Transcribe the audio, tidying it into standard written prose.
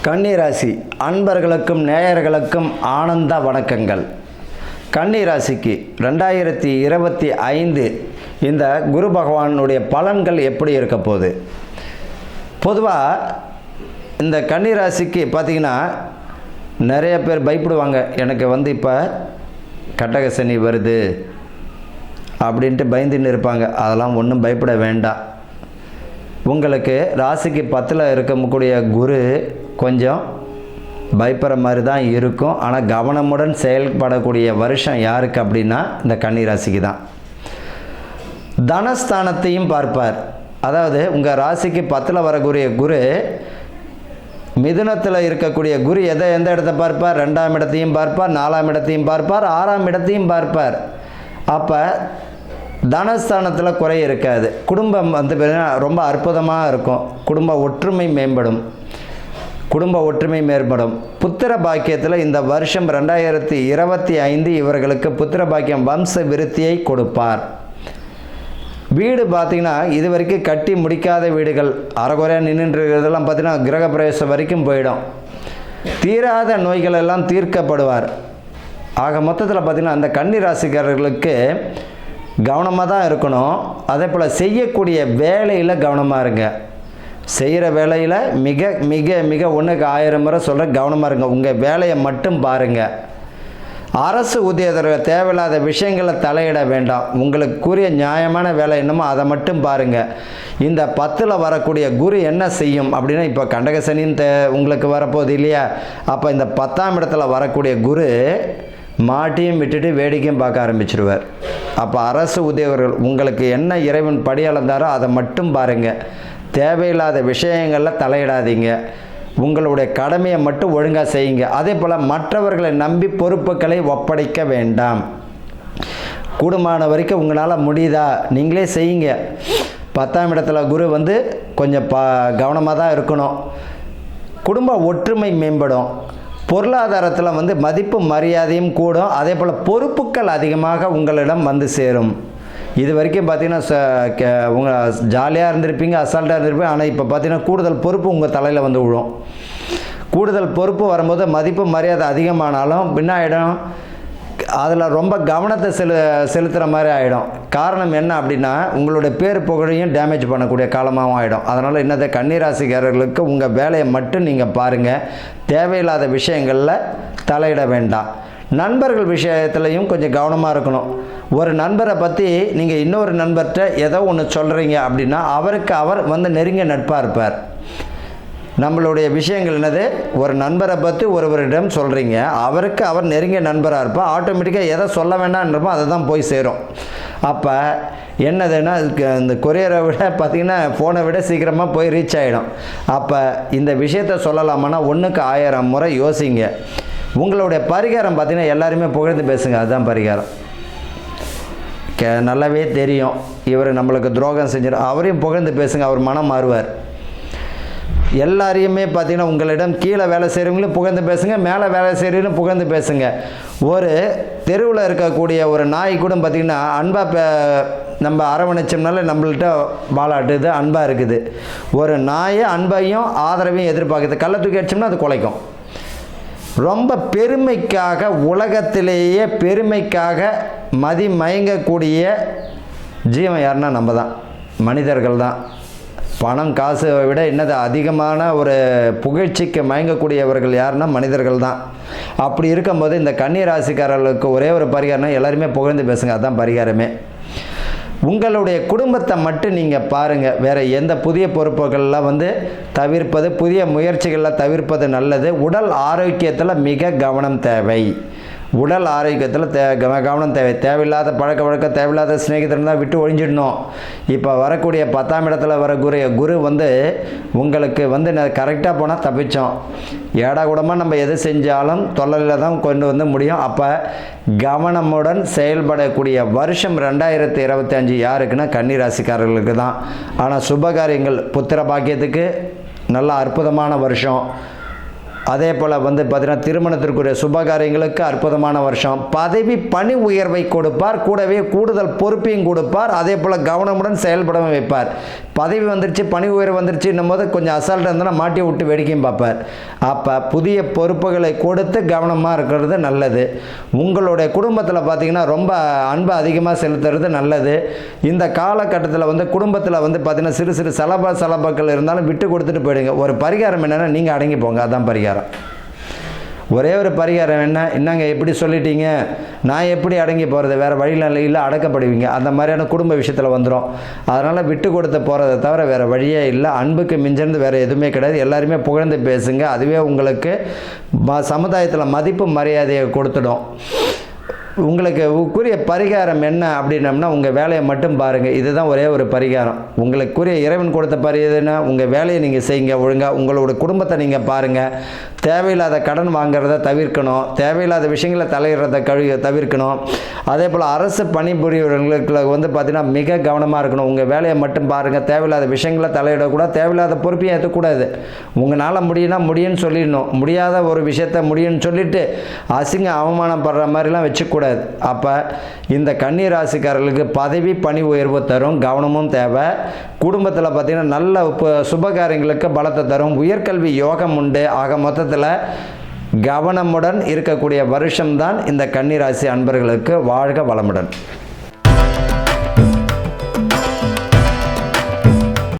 கன்னிராசி அன்பர்களுக்கும் நேயர்களுக்கும் ஆனந்த வணக்கங்கள். கன்னிராசிக்கு 2025 இந்த குரு பகவானுடைய பலன்கள் எப்படி இருக்க போகுது? பொதுவாக இந்த கன்னிராசிக்கு பார்த்திங்கன்னா நிறைய பேர் பயப்படுவாங்க. எனக்கு இப்போ கட்டக சனி வருது அப்படின்ட்டு பயந்துன்னு இருப்பாங்க. அதெல்லாம் ஒன்றும் பயப்பட வேண்டாம். உங்களுக்கு ராசிக்கு 10ல் இருக்கக்கூடிய குரு கொஞ்சம் பயப்படுற மாதிரி தான் இருக்கும். ஆனால் கவனமுடன் செயல்படக்கூடிய வருஷம் யாருக்கு அப்படின்னா இந்த கன்னிராசிக்கு தான். தனஸ்தானத்தையும் பார்ப்பார். அதாவது உங்கள் ராசிக்கு 10ல் வரக்கூடிய குரு மிதுனத்தில் இருக்கக்கூடிய குரு எந்த இடத்தை பார்ப்பார்? 2ஆம் இடத்தையும் பார்ப்பார், 4ஆம் இடத்தையும் பார்ப்பார், 6ஆம் இடத்தையும் பார்ப்பார். அப்போ தனஸ்தானத்தில் குறை இருக்காது. குடும்பம் ரொம்ப அற்புதமாக இருக்கும். குடும்ப ஒற்றுமை மேம்படும். புத்திர பாக்கியத்தில் இந்த வருஷம் 2025 இவர்களுக்கு புத்திர பாக்கியம் வம்ச விருத்தியை கொடுப்பார். வீடு பார்த்திங்கன்னா இது வரைக்கும் கட்டி முடிக்காத வீடுகள் அறகுறையாக நின்றுன்றதெல்லாம் பார்த்திங்கன்னா கிரகப்பிரவேசம் வரைக்கும் போயிடும். தீராத நோய்கள் எல்லாம் தீர்க்கப்படுவார். ஆக மொத்தத்தில் பார்த்திங்கன்னா அந்த கன்னி ராசிக்காரர்களுக்கு கவனமாக தான் இருக்கணும். அதே போல் செய்யக்கூடிய வேலையில் கவனமாக இருங்க. செய்கிற வேலையில் மிக மிக மிக 1க்கு 1000 முறை சொல்கிற கவனமாக இருங்க. உங்கள் வேலையை மட்டும் பாருங்கள். அரசு ஊதியத்தில் தேவையில்லாத விஷயங்களை தலையிட வேண்டாம். உங்களுக்கு கூறிய நியாயமான வேலை என்னமோ அதை மட்டும் பாருங்கள். இந்த 10ல் வரக்கூடிய குரு என்ன செய்யும் அப்படின்னா, இப்போ கண்டக சனின்னு உங்களுக்கு வரப்போகுது இல்லையா? அப்போ இந்த 10ஆம் இடத்துல வரக்கூடிய குரு மாட்டியும் விட்டுட்டு வேடிக்கையும் பார்க்க ஆரம்பிச்சிடுவார். அப்போ அரசு உத்தியோகர்கள் உங்களுக்கு என்ன இறைவன் படி அளந்தாரோ அதை மட்டும் பாருங்கள். தேவையில்லாத விஷயங்களில் தலையிடாதீங்க. உங்களுடைய கடமையை மட்டும் ஒழுங்காக செய்யுங்க. அதே போல் மற்றவர்களை நம்பி பொறுப்புகளை ஒப்படைக்க வேண்டாம். கூடுமான வரைக்கும் உங்களால் முடியுதா நீங்களே செய்யுங்க. 10ஆம் இடத்துல குரு கொஞ்சம் கவனமாக தான் இருக்கணும். குடும்ப ஒற்றுமை மேம்படும். பொருளாதாரத்தில் மதிப்பு மரியாதையும் கூடும். அதே போல் பொறுப்புகள் அதிகமாக உங்களிடம் சேரும். இது வரைக்கும் பார்த்தீங்கன்னா உங்கள் ஜாலியாக இருந்திருப்பீங்க, அசால்ட்டாக இருந்திருப்பீங்க. ஆனால் இப்போ பார்த்தீங்கன்னா கூடுதல் பொறுப்பு உங்கள் தலையில் விழும். கூடுதல் பொறுப்பு வரும்போது மதிப்பு மரியாதை அதிகமானாலும் பின்னாயிடும். அதில் ரொம்ப கவனத்தை செலுத்துகிற மாதிரி ஆகிடும். காரணம் என்ன அப்படின்னா, உங்களுடைய பேர் புகழையும் டேமேஜ் பண்ணக்கூடிய காலமாகவும் ஆகிடும். அதனால் என்னது, கன்னிராசிக்காரர்களுக்கு உங்கள் வேலையை மட்டும் நீங்கள் பாருங்கள். தேவையில்லாத விஷயங்களில் தலையிட வேண்டாம். நண்பர்கள் விஷயத்துலையும் கொஞ்சம் கவனமாக இருக்கணும். ஒரு நண்பரை பற்றி நீங்கள் இன்னொரு நண்பர்கிட்ட ஏதோ ஒன்று சொல்கிறீங்க அப்படின்னா அவருக்கு அவர் நெருங்கிய நட்பாக இருப்பார். நம்மளுடைய விஷயங்கள் என்னது, ஒரு நண்பரை பற்றி ஒருவரிடம் சொல்கிறீங்க, அவருக்கு அவர் நெருங்கிய நண்பராக இருப்பார். ஆட்டோமேட்டிக்காக எதை சொல்ல வேண்டாம்ன்றப்போ அதை தான் போய் சேரும். அப்போ என்னதுன்னா, இந்த கொரியரை விட பார்த்திங்கன்னா ஃபோனை விட சீக்கிரமாக போய் ரீச் ஆகிடும். அப்போ இந்த விஷயத்தை சொல்லலாமான்னா 1க்கு 1000 முறை யோசிங்க. உங்களுடைய பரிகாரம் பார்த்திங்கன்னா எல்லாருமே புகழ்ந்து பேசுங்க. அதுதான் பரிகாரம். நல்லாவே தெரியும் இவர் நம்மளுக்கு துரோகம் செஞ்சிடும், அவரையும் புகழ்ந்து பேசுங்க. அவர் மனம் மாறுவார். எல்லாரையுமே பார்த்திங்கன்னா உங்களிடம் கீழே வேலை செய்கிறவங்களும் புகழ்ந்து பேசுங்க, மேலே வேலை செய்கிறவங்களும் புகழ்ந்து பேசுங்க. ஒரு தெருவில் இருக்கக்கூடிய ஒரு நாய் கூட பார்த்திங்கன்னா அன்பாக நம்ம அரவணைச்சோம்னால நம்மள்கிட்ட வாழாட்டுது, அன்பாக இருக்குது. ஒரு நாயை அன்பையும் ஆதரவையும் எதிர்பார்க்குது. கள்ள தூக்கி அடிச்சோம்னா அது குலைக்கும். ரொம்ப பெருமைக்காக, உலகத்திலேயே பெருமைக்காக மயங்கக்கூடிய ஜீவன் யாருன்னா நம்ம தான், மனிதர்கள் தான். பணம் காசை விட என்னது அதிகமான ஒரு புகழ்ச்சிக்கு மயங்கக்கூடியவர்கள் யாருன்னா மனிதர்கள் தான். அப்படி இருக்கும்போது இந்த கன்னி ராசிக்காரர்களுக்கு ஒரே ஒரு பரிகாரம், எல்லாருமே புகழ்ந்து பேசுங்க. அதுதான் பரிகாரமே. உங்களுடைய குடும்பத்தை மட்டும் நீங்கள் பாருங்கள். வேறு எந்த புதிய பொறுப்புகள்லாம் தவிர்ப்பது, புதிய முயற்சிகளில் தவிர்ப்பது நல்லது. உடல் ஆரோக்கியத்தில் மிக கவனம் தேவை. உடல் ஆரோக்கியத்தில் கவனம் தேவை. தேவையில்லாத பழக்க வழக்கம், தேவையில்லாத சிநேகிதர்கள் தான் விட்டு ஒழிஞ்சிடணும். இப்போ வரக்கூடிய 10ஆம் இடத்துல வரக்கூடிய குரு உங்களுக்கு கரெக்டாக போனால் தப்பிச்சோம். ஏடா கூடமாக நம்ம எது செஞ்சாலும் தொல்லையில் தான் கொண்டு முடியும். அப்போ கவனமுடன் செயல்படக்கூடிய வருஷம் 2025 யாருக்குன்னா கன்னிராசிக்காரர்களுக்கு தான். ஆனால் சுபகாரியங்கள், புத்திர பாக்கியத்துக்கு நல்ல அற்புதமான வருஷம். அதே போல் வந்து பார்த்தீங்கன்னா திருமணத்திற்குரிய சுபகாரியங்களுக்கு அற்புதமான வருஷம். பதவி பணி உயர்வை கொடுப்பார், கூடவே கூடுதல் பொறுப்பையும் கொடுப்பார். அதே போல் கவனமுடன் செயல்படவும் வைப்பார். பதவி வந்துருச்சு, பணி உயர்வு வந்துருச்சு என்னும் போது கொஞ்சம் அசால்ட்டாக இருந்தால் மாட்டி விட்டு வேடிக்கையும் பார்ப்பார். அப்போ புதிய பொறுப்புகளை கொடுத்து கவனமாக இருக்கிறது நல்லது. உங்களுடைய குடும்பத்தில் பார்த்தீங்கன்னா ரொம்ப அன்பை அதிகமாக செலுத்துறது நல்லது. இந்த காலகட்டத்தில் வந்து குடும்பத்தில் வந்து பார்த்தீங்கன்னா சிறு சிறு சலபாக்கள் இருந்தாலும் விட்டு கொடுத்துட்டு போயிடுங்க. ஒரு பரிகாரம் என்னென்னா நீங்கள் அடங்கி போங்க, அதான் பரிகாரம். ஒரே ஒரு பரிகாரம் என்ன, என்னங்க எப்படி சொல்லிட்டீங்க, நான் எப்படி அடங்கி போகிறது, வேறு வழியில் இல்லை அடக்கப்படுவீங்க, அந்த மாதிரியான குடும்ப விஷயத்தில் வந்துடும். அதனால் விட்டு கொடுத்து போகிறத தவிர வேறு வழியே இல்லை. அன்புக்கு மிஞ்சிருந்து வேறு எதுவுமே கிடையாது. எல்லாருமே புகழ்ந்து பேசுங்க, அதுவே உங்களுக்கு சமுதாயத்தில் மதிப்பு மரியாதையை கொடுத்துடும். உங்களுக்கு உரிய பரிகாரம் என்ன அப்படின்னம்னா உங்கள் வேலையை மட்டும் பாருங்கள். இதுதான் ஒரே ஒரு பரிகாரம். உங்களுக்குரிய இறைவன் கொடுத்த பரிகாரம்னா உங்கள் வேலையை நீங்கள் செய்யுங்க ஒழுங்காக. உங்களோட குடும்பத்தை நீங்கள் பாருங்கள். தேவையில்லாத கடன் வாங்கிறத தவிர்க்கணும். தேவையில்லாத விஷயங்களை தலையிடுறத தவிர்க்கணும். அதே போல் அரசு பணிபுரியவர்களுக்கு வந்து பார்த்திங்கன்னா மிக கவனமாக இருக்கணும். உங்கள் வேலையை மட்டும் பாருங்கள். தேவையில்லாத விஷயங்களை தலையிடக்கூடாது. தேவையில்லாத பொறுப்பையும் ஏற்றக்கூடாது. உங்களால் முடியும்னா முடியும்னு சொல்லிடணும். முடியாத ஒரு விஷயத்த முடியும்னு சொல்லிவிட்டு அசிங்க அவமானப்படுற மாதிரிலாம் வச்சுக்கூடாது. அப்போ இந்த கன்னி ராசிக்காரர்களுக்கு பதவி பணி உயர்வு தரும், கவனமும் தேவை. குடும்பத்தில் பார்த்திங்கன்னா நல்ல சுபகாரியங்களுக்கு பலத்தை தரும். உயர்கல்வி யோகம் உண்டு. ஆக மொத்தத்தில் கவனமுடன் இருக்கக்கூடிய வருஷம்தான் இந்த கன்னி ராசி அன்பர்களுக்கு. வாழ்க வளமுடன்.